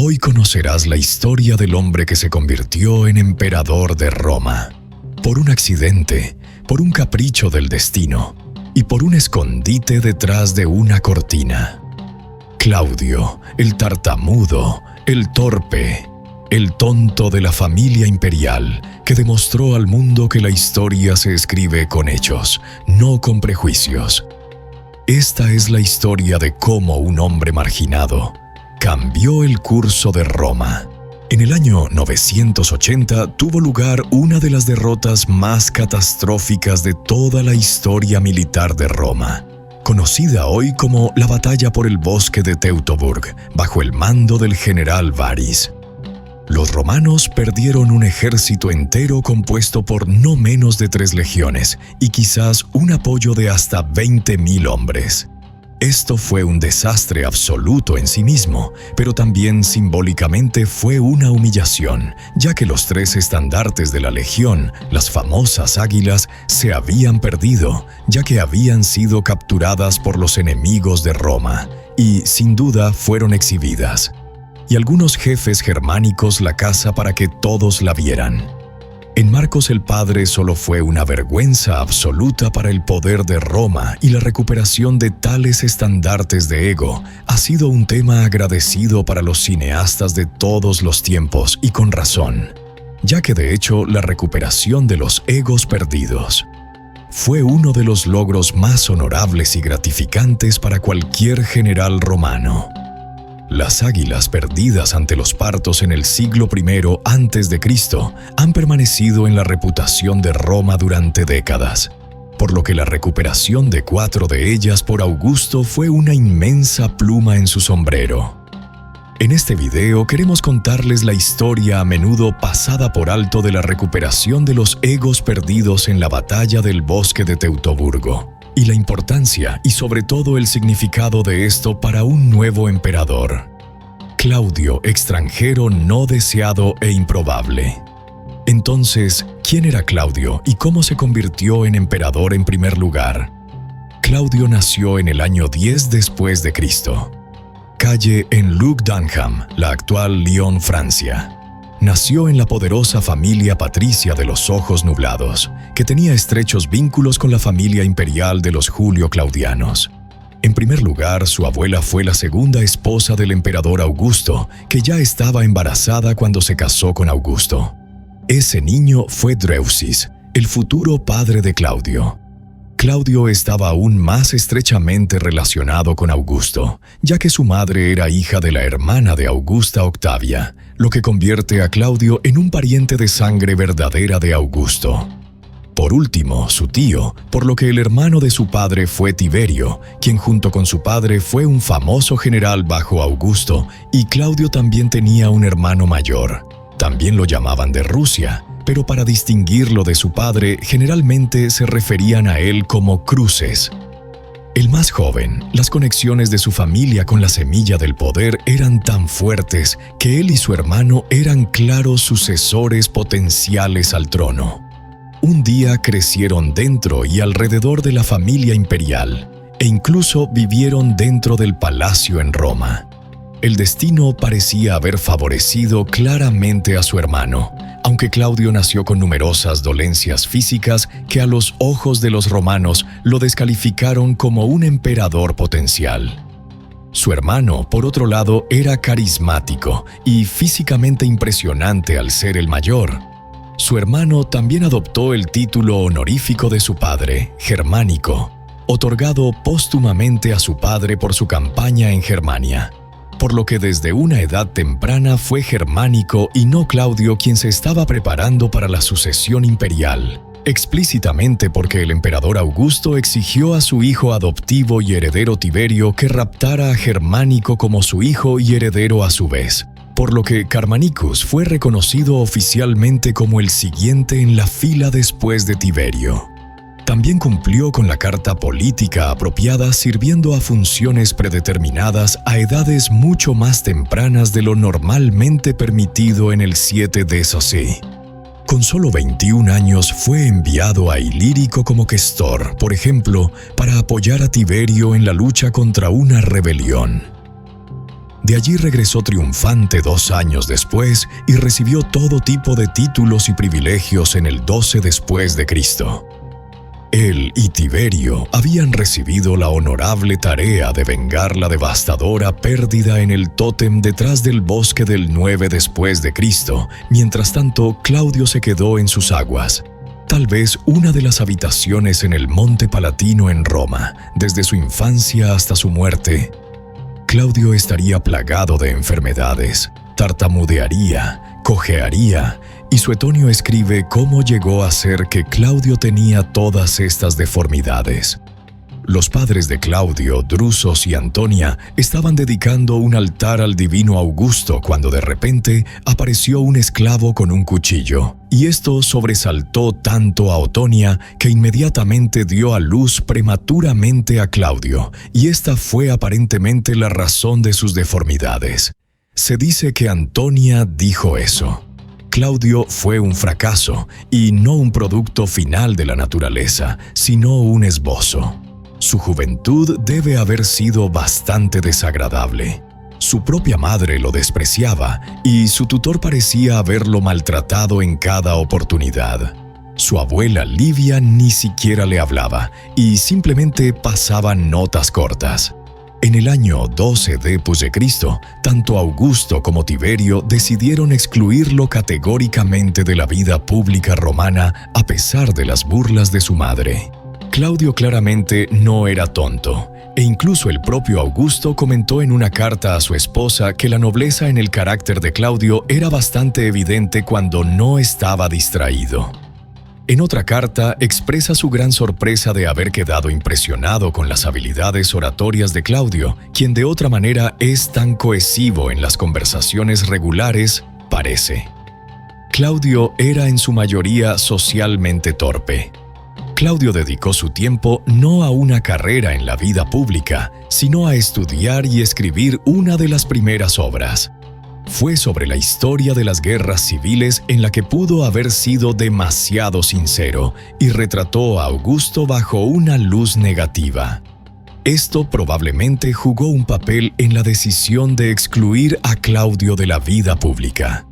Hoy conocerás la historia del hombre que se convirtió en emperador de Roma. Por un accidente, por un capricho del destino y por un escondite detrás de una cortina. Claudio, el tartamudo, el torpe, el tonto de la familia imperial, que demostró al mundo que la historia se escribe con hechos, no con prejuicios. Esta es la historia de cómo un hombre marginado cambió el curso de Roma. En el año 980 tuvo lugar una de las derrotas más catastróficas de toda la historia militar de Roma, conocida hoy como la Batalla por el Bosque de Teutoburg, bajo el mando del general Varys. Los romanos perdieron un ejército entero compuesto por no menos de 3 legiones y quizás un apoyo de hasta 20.000 hombres. Esto fue un desastre absoluto en sí mismo, pero también simbólicamente fue una humillación, ya que los 3 estandartes de la legión, las famosas águilas, se habían perdido, ya que habían sido capturadas por los enemigos de Roma, y sin duda fueron exhibidas. Y algunos jefes germánicos la caza para que todos la vieran. En Marcos el Padre solo fue una vergüenza absoluta para el poder de Roma, y la recuperación de tales estandartes de ego ha sido un tema agradecido para los cineastas de todos los tiempos, y con razón, ya que de hecho la recuperación de los egos perdidos fue uno de los logros más honorables y gratificantes para cualquier general romano. Las águilas perdidas ante los partos en el siglo I a.C. han permanecido en la reputación de Roma durante décadas, por lo que la recuperación de 4 de ellas por Augusto fue una inmensa pluma en su sombrero. En este video queremos contarles la historia a menudo pasada por alto de la recuperación de los egos perdidos en la batalla del Bosque de Teutoburgo, y la importancia y sobre todo el significado de esto para un nuevo emperador. Claudio, extranjero no deseado e improbable. Entonces, ¿quién era Claudio y cómo se convirtió en emperador en primer lugar? Claudio nació en el año 10 después de Cristo. Calle en Luc-Dunham, la actual Lyon, Francia. Nació en la poderosa familia patricia de los ojos nublados, que tenía estrechos vínculos con la familia imperial de los Julio-Claudianos. En primer lugar, su abuela fue la segunda esposa del emperador Augusto, que ya estaba embarazada cuando se casó con Augusto. Ese niño fue Dreusis, el futuro padre de Claudio. Claudio estaba aún más estrechamente relacionado con Augusto, ya que su madre era hija de la hermana de Augusta Octavia, lo que convierte a Claudio en un pariente de sangre verdadera de Augusto. Por último, su tío, por lo que el hermano de su padre fue Tiberio, quien junto con su padre fue un famoso general bajo Augusto, y Claudio también tenía un hermano mayor. También lo llamaban de Rusia, pero para distinguirlo de su padre, generalmente se referían a él como Cruces. El más joven, las conexiones de su familia con la semilla del poder eran tan fuertes que él y su hermano eran claros sucesores potenciales al trono. Un día crecieron dentro y alrededor de la familia imperial, e incluso vivieron dentro del palacio en Roma. El destino parecía haber favorecido claramente a su hermano, aunque Claudio nació con numerosas dolencias físicas que a los ojos de los romanos lo descalificaron como un emperador potencial. Su hermano, por otro lado, era carismático y físicamente impresionante al ser el mayor. Su hermano también adoptó el título honorífico de su padre, Germánico, otorgado póstumamente a su padre por su campaña en Germania, por lo que desde una edad temprana fue Germánico y no Claudio quien se estaba preparando para la sucesión imperial, explícitamente porque el emperador Augusto exigió a su hijo adoptivo y heredero Tiberio que raptara a Germánico como su hijo y heredero a su vez, por lo que Germanicus fue reconocido oficialmente como el siguiente en la fila después de Tiberio. También cumplió con la carta política apropiada, sirviendo a funciones predeterminadas a edades mucho más tempranas de lo normalmente permitido en el 7 DC. Con solo 21 años fue enviado a Ilírico como questor, por ejemplo, para apoyar a Tiberio en la lucha contra una rebelión. De allí regresó triunfante 2 años después y recibió todo tipo de títulos y privilegios en el 12 después de Cristo. Él y Tiberio habían recibido la honorable tarea de vengar la devastadora pérdida en el tótem detrás del bosque del 9 después de Cristo. Mientras tanto, Claudio se quedó en sus aguas, tal vez una de las habitaciones en el Monte Palatino en Roma, desde su infancia hasta su muerte. Claudio estaría plagado de enfermedades, tartamudearía, cojearía, y Suetonio escribe cómo llegó a ser que Claudio tenía todas estas deformidades. Los padres de Claudio, Drusos y Antonia, estaban dedicando un altar al divino Augusto cuando de repente apareció un esclavo con un cuchillo, y esto sobresaltó tanto a Otonia que inmediatamente dio a luz prematuramente a Claudio, y esta fue aparentemente la razón de sus deformidades. Se dice que Antonia dijo eso. Claudio fue un fracaso, y no un producto final de la naturaleza, sino un esbozo. Su juventud debe haber sido bastante desagradable. Su propia madre lo despreciaba, y su tutor parecía haberlo maltratado en cada oportunidad. Su abuela Livia ni siquiera le hablaba, y simplemente pasaba notas cortas. En el año 12 d.C., tanto Augusto como Tiberio decidieron excluirlo categóricamente de la vida pública romana a pesar de las burlas de su madre. Claudio claramente no era tonto, e incluso el propio Augusto comentó en una carta a su esposa que la nobleza en el carácter de Claudio era bastante evidente cuando no estaba distraído. En otra carta expresa su gran sorpresa de haber quedado impresionado con las habilidades oratorias de Claudio, quien de otra manera es tan cohesivo en las conversaciones regulares, parece. Claudio era en su mayoría socialmente torpe. Claudio dedicó su tiempo no a una carrera en la vida pública, sino a estudiar y escribir una de las primeras obras. Fue sobre la historia de las guerras civiles en la que pudo haber sido demasiado sincero y retrató a Augusto bajo una luz negativa. Esto probablemente jugó un papel en la decisión de excluir a Claudio de la vida pública.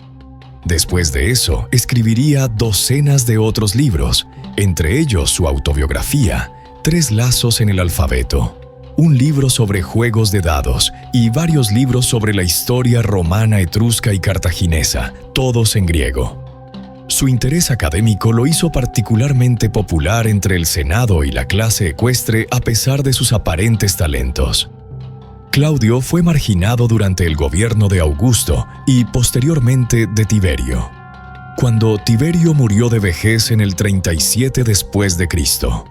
Después de eso, escribiría docenas de otros libros, entre ellos su autobiografía, 3 lazos en el alfabeto, un libro sobre juegos de dados y varios libros sobre la historia romana, etrusca y cartaginesa, todos en griego. Su interés académico lo hizo particularmente popular entre el Senado y la clase ecuestre a pesar de sus aparentes talentos. Claudio fue marginado durante el gobierno de Augusto y posteriormente de Tiberio. Cuando Tiberio murió de vejez en el 37 después de Cristo.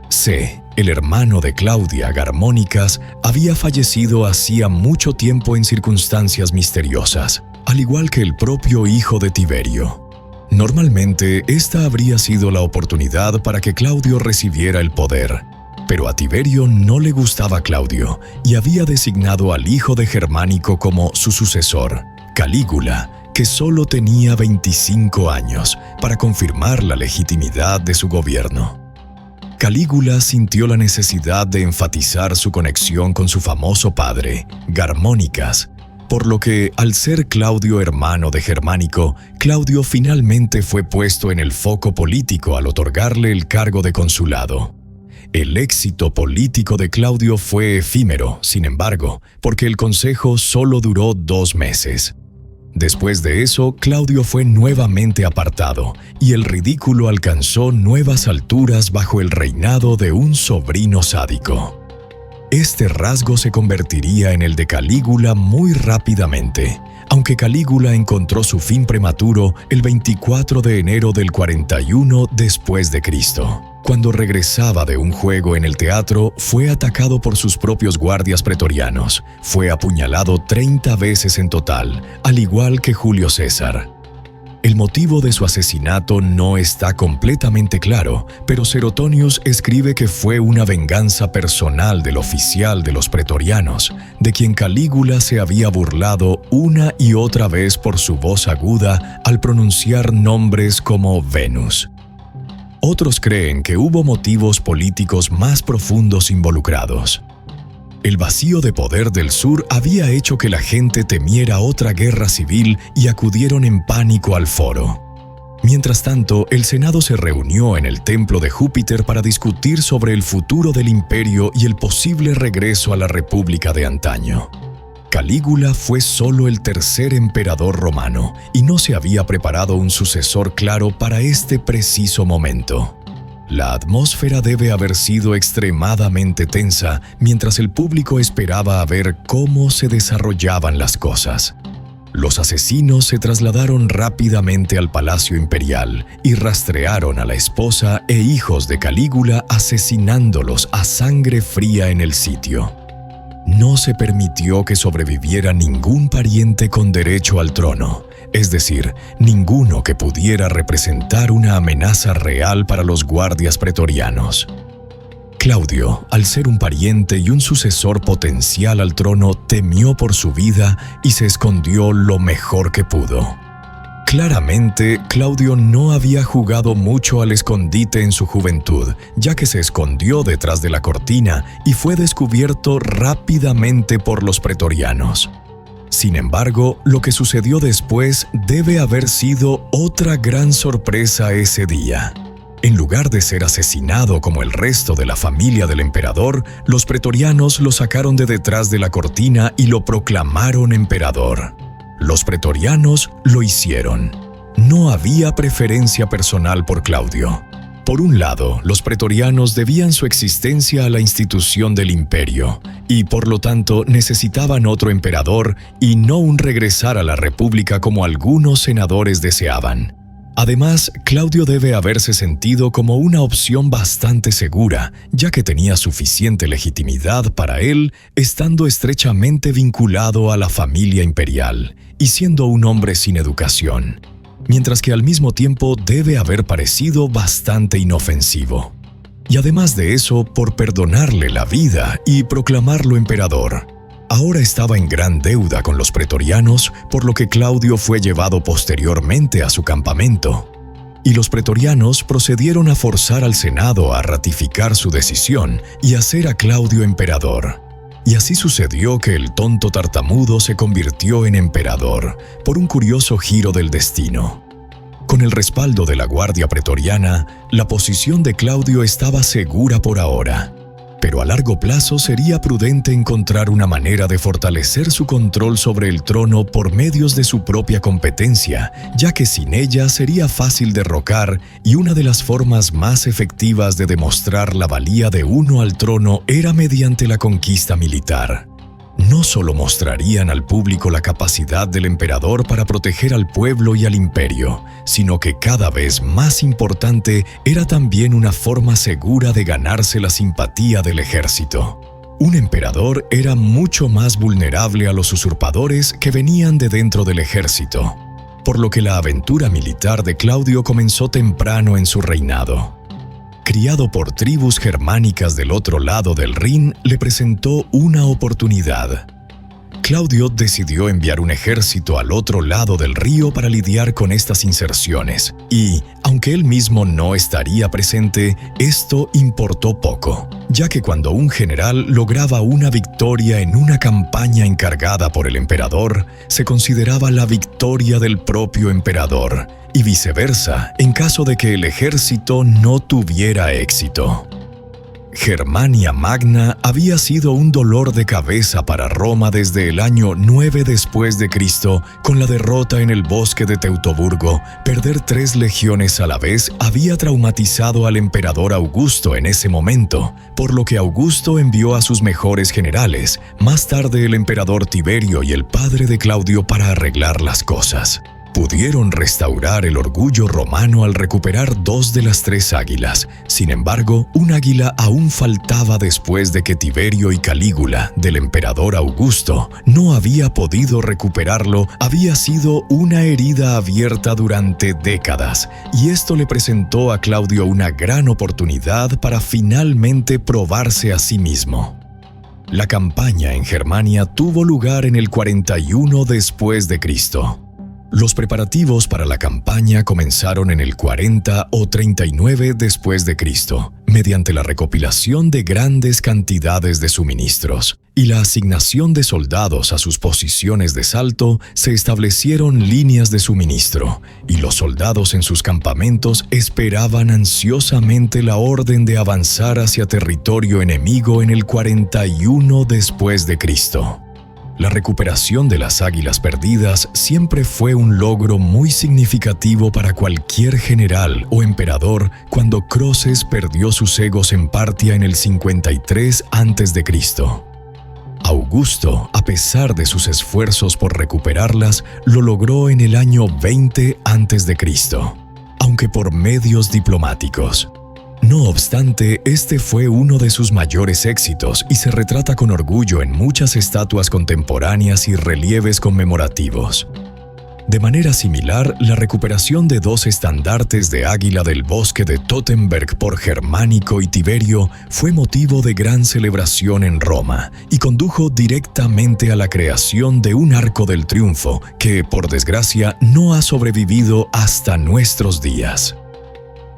C., el hermano de Claudia, Garmónicas, había fallecido hacía mucho tiempo en circunstancias misteriosas, al igual que el propio hijo de Tiberio. Normalmente, esta habría sido la oportunidad para que Claudio recibiera el poder, pero a Tiberio no le gustaba Claudio y había designado al hijo de Germánico como su sucesor, Calígula, que solo tenía 25 años, para confirmar la legitimidad de su gobierno. Calígula sintió la necesidad de enfatizar su conexión con su famoso padre, Garmónicas, por lo que, al ser Claudio hermano de Germánico, Claudio finalmente fue puesto en el foco político al otorgarle el cargo de consulado. El éxito político de Claudio fue efímero, sin embargo, porque el consejo solo duró 2 meses. Después de eso, Claudio fue nuevamente apartado, y el ridículo alcanzó nuevas alturas bajo el reinado de un sobrino sádico. Este rasgo se convertiría en el de Calígula muy rápidamente, aunque Calígula encontró su fin prematuro el 24 de enero del 41 después de Cristo. Cuando regresaba de un juego en el teatro, fue atacado por sus propios guardias pretorianos. Fue apuñalado 30 veces en total, al igual que Julio César. El motivo de su asesinato no está completamente claro, pero Suetonius escribe que fue una venganza personal del oficial de los pretorianos, de quien Calígula se había burlado una y otra vez por su voz aguda al pronunciar nombres como Venus. Otros creen que hubo motivos políticos más profundos involucrados. El vacío de poder del sur había hecho que la gente temiera otra guerra civil y acudieron en pánico al foro. Mientras tanto, el Senado se reunió en el templo de Júpiter para discutir sobre el futuro del imperio y el posible regreso a la república de antaño. Calígula fue solo el tercer emperador romano y no se había preparado un sucesor claro para este preciso momento. La atmósfera debe haber sido extremadamente tensa mientras el público esperaba a ver cómo se desarrollaban las cosas. Los asesinos se trasladaron rápidamente al Palacio Imperial y rastrearon a la esposa e hijos de Calígula, asesinándolos a sangre fría en el sitio. No se permitió que sobreviviera ningún pariente con derecho al trono, es decir, ninguno que pudiera representar una amenaza real para los guardias pretorianos. Claudio, al ser un pariente y un sucesor potencial al trono, temió por su vida y se escondió lo mejor que pudo. Claramente, Claudio no había jugado mucho al escondite en su juventud, ya que se escondió detrás de la cortina y fue descubierto rápidamente por los pretorianos. Sin embargo, lo que sucedió después debe haber sido otra gran sorpresa ese día. En lugar de ser asesinado como el resto de la familia del emperador, los pretorianos lo sacaron de detrás de la cortina y lo proclamaron emperador. Los pretorianos lo hicieron. No había preferencia personal por Claudio. Por un lado, los pretorianos debían su existencia a la institución del imperio, y por lo tanto necesitaban otro emperador y no un regresar a la república como algunos senadores deseaban. Además, Claudio debe haberse sentido como una opción bastante segura, ya que tenía suficiente legitimidad para él, estando estrechamente vinculado a la familia imperial y siendo un hombre sin educación, mientras que al mismo tiempo debe haber parecido bastante inofensivo. Y además de eso, por perdonarle la vida y proclamarlo emperador. Ahora estaba en gran deuda con los pretorianos, por lo que Claudio fue llevado posteriormente a su campamento. Y los pretorianos procedieron a forzar al Senado a ratificar su decisión y hacer a Claudio emperador. Y así sucedió que el tonto tartamudo se convirtió en emperador, por un curioso giro del destino. Con el respaldo de la guardia pretoriana, la posición de Claudio estaba segura por ahora. Pero a largo plazo sería prudente encontrar una manera de fortalecer su control sobre el trono por medios de su propia competencia, ya que sin ella sería fácil derrocar y una de las formas más efectivas de demostrar la valía de uno al trono era mediante la conquista militar. No solo mostrarían al público la capacidad del emperador para proteger al pueblo y al imperio, sino que cada vez más importante era también una forma segura de ganarse la simpatía del ejército. Un emperador era mucho más vulnerable a los usurpadores que venían de dentro del ejército, por lo que la aventura militar de Claudio comenzó temprano en su reinado. Criado por tribus germánicas del otro lado del Rin, le presentó una oportunidad. Claudio decidió enviar un ejército al otro lado del río para lidiar con estas inserciones, y, aunque él mismo no estaría presente, esto importó poco, ya que cuando un general lograba una victoria en una campaña encargada por el emperador, se consideraba la victoria del propio emperador, y viceversa en caso de que el ejército no tuviera éxito. Germania Magna había sido un dolor de cabeza para Roma desde el año 9 después de Cristo, con la derrota en el bosque de Teutoburgo. Perder 3 legiones a la vez había traumatizado al emperador Augusto en ese momento, por lo que Augusto envió a sus mejores generales, más tarde el emperador Tiberio y el padre de Claudio, para arreglar las cosas. Pudieron restaurar el orgullo romano al recuperar 2 de las 3 águilas. Sin embargo, un águila aún faltaba después de que Tiberio y Calígula, del emperador Augusto, no había podido recuperarlo. Había sido una herida abierta durante décadas, y esto le presentó a Claudio una gran oportunidad para finalmente probarse a sí mismo. La campaña en Germania tuvo lugar en el 41 después de Cristo. Los preparativos para la campaña comenzaron en el 40 o 39 después de Cristo, mediante la recopilación de grandes cantidades de suministros y la asignación de soldados a sus posiciones de salto, se establecieron líneas de suministro, y los soldados en sus campamentos esperaban ansiosamente la orden de avanzar hacia territorio enemigo en el 41 después de Cristo. La recuperación de las águilas perdidas siempre fue un logro muy significativo para cualquier general o emperador cuando Croesus perdió sus egos en Partia en el 53 a.C. Augusto, a pesar de sus esfuerzos por recuperarlas, lo logró en el año 20 a.C., aunque por medios diplomáticos. No obstante, este fue uno de sus mayores éxitos y se retrata con orgullo en muchas estatuas contemporáneas y relieves conmemorativos. De manera similar, la recuperación de 2 estandartes de águila del bosque de Tottenberg por Germánico y Tiberio fue motivo de gran celebración en Roma y condujo directamente a la creación de un arco del triunfo que, por desgracia, no ha sobrevivido hasta nuestros días.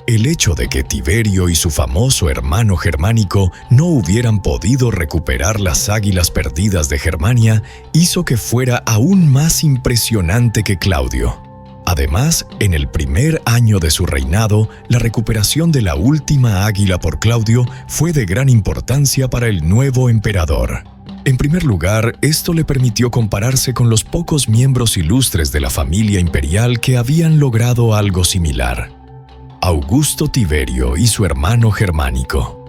El hecho de que Tiberio y su famoso hermano Germánico no hubieran podido recuperar las águilas perdidas de Germania hizo que fuera aún más impresionante que Claudio. Además, en el primer año de su reinado, la recuperación de la última águila por Claudio fue de gran importancia para el nuevo emperador. En primer lugar, esto le permitió compararse con los pocos miembros ilustres de la familia imperial que habían logrado algo similar: Augusto Tiberio y su hermano Germánico.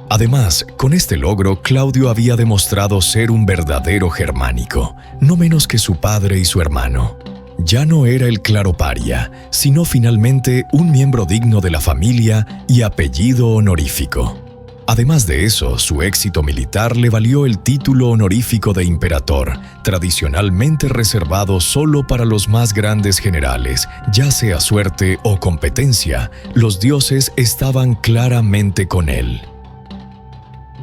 Además, con este logro, Claudio había demostrado ser un verdadero germánico, no menos que su padre y su hermano. Ya no era el claro paria, sino finalmente un miembro digno de la familia y apellido honorífico. Además de eso, su éxito militar le valió el título honorífico de imperator, tradicionalmente reservado solo para los más grandes generales. Ya sea suerte o competencia, los dioses estaban claramente con él.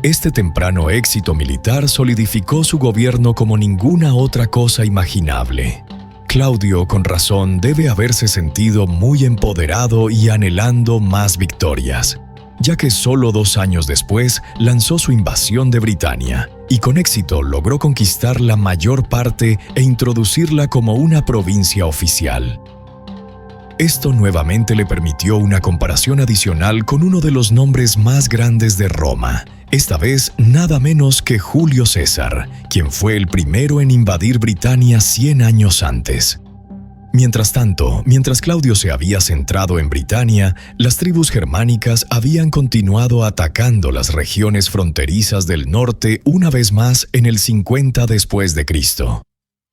Este temprano éxito militar solidificó su gobierno como ninguna otra cosa imaginable. Claudio, con razón, debe haberse sentido muy empoderado y anhelando más victorias, ya que solo 2 años después lanzó su invasión de Britania y con éxito logró conquistar la mayor parte e introducirla como una provincia oficial. Esto nuevamente le permitió una comparación adicional con uno de los nombres más grandes de Roma, esta vez nada menos que Julio César, quien fue el primero en invadir Britania 100 años antes. Mientras tanto, mientras Claudio se había centrado en Britania, las tribus germánicas habían continuado atacando las regiones fronterizas del norte una vez más en el 50 después de Cristo.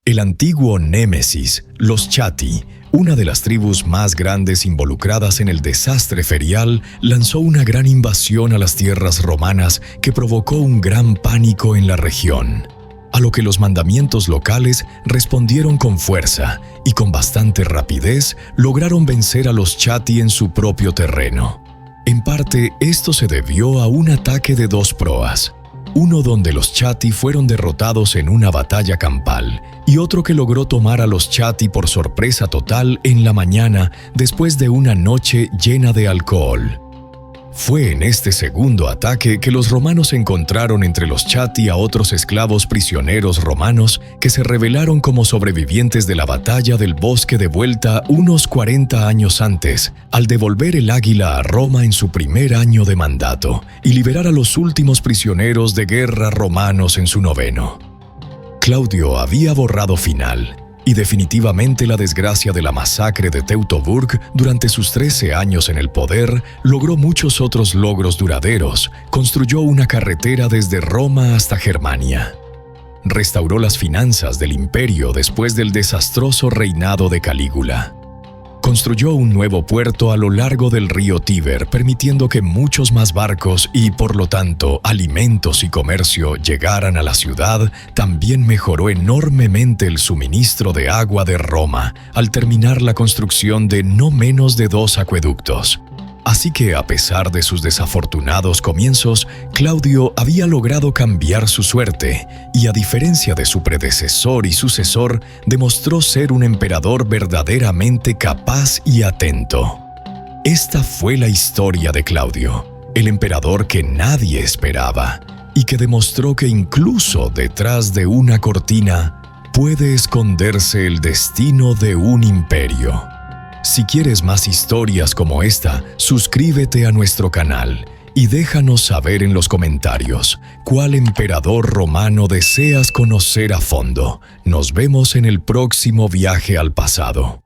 El antiguo némesis, los Chatti, una de las tribus más grandes involucradas en el desastre ferial, lanzó una gran invasión a las tierras romanas que provocó un gran pánico en la región, a lo que los mandamientos locales respondieron con fuerza y con bastante rapidez lograron vencer a los Chatti en su propio terreno. En parte, esto se debió a un ataque de 2 proas, uno donde los Chatti fueron derrotados en una batalla campal y otro que logró tomar a los Chatti por sorpresa total en la mañana después de una noche llena de alcohol. Fue en este segundo ataque que los romanos encontraron entre los Chatti a otros esclavos prisioneros romanos que se revelaron como sobrevivientes de la batalla del Bosque de Vuelta unos 40 años antes, al devolver el águila a Roma en su primer año de mandato y liberar a los últimos prisioneros de guerra romanos en su 9º. Claudio había borrado final y definitivamente la desgracia de la masacre de Teutoburg durante sus 13 años en el poder, logró muchos otros logros duraderos. Construyó una carretera desde Roma hasta Germania. Restauró las finanzas del imperio después del desastroso reinado de Calígula. Construyó un nuevo puerto a lo largo del río Tíber, permitiendo que muchos más barcos y, por lo tanto, alimentos y comercio llegaran a la ciudad. También mejoró enormemente el suministro de agua de Roma, al terminar la construcción de no menos de 2 acueductos. Así que, a pesar de sus desafortunados comienzos, Claudio había logrado cambiar su suerte y, a diferencia de su predecesor y sucesor, demostró ser un emperador verdaderamente capaz y atento. Esta fue la historia de Claudio, el emperador que nadie esperaba y que demostró que incluso detrás de una cortina puede esconderse el destino de un imperio. Si quieres más historias como esta, suscríbete a nuestro canal y déjanos saber en los comentarios cuál emperador romano deseas conocer a fondo. Nos vemos en el próximo viaje al pasado.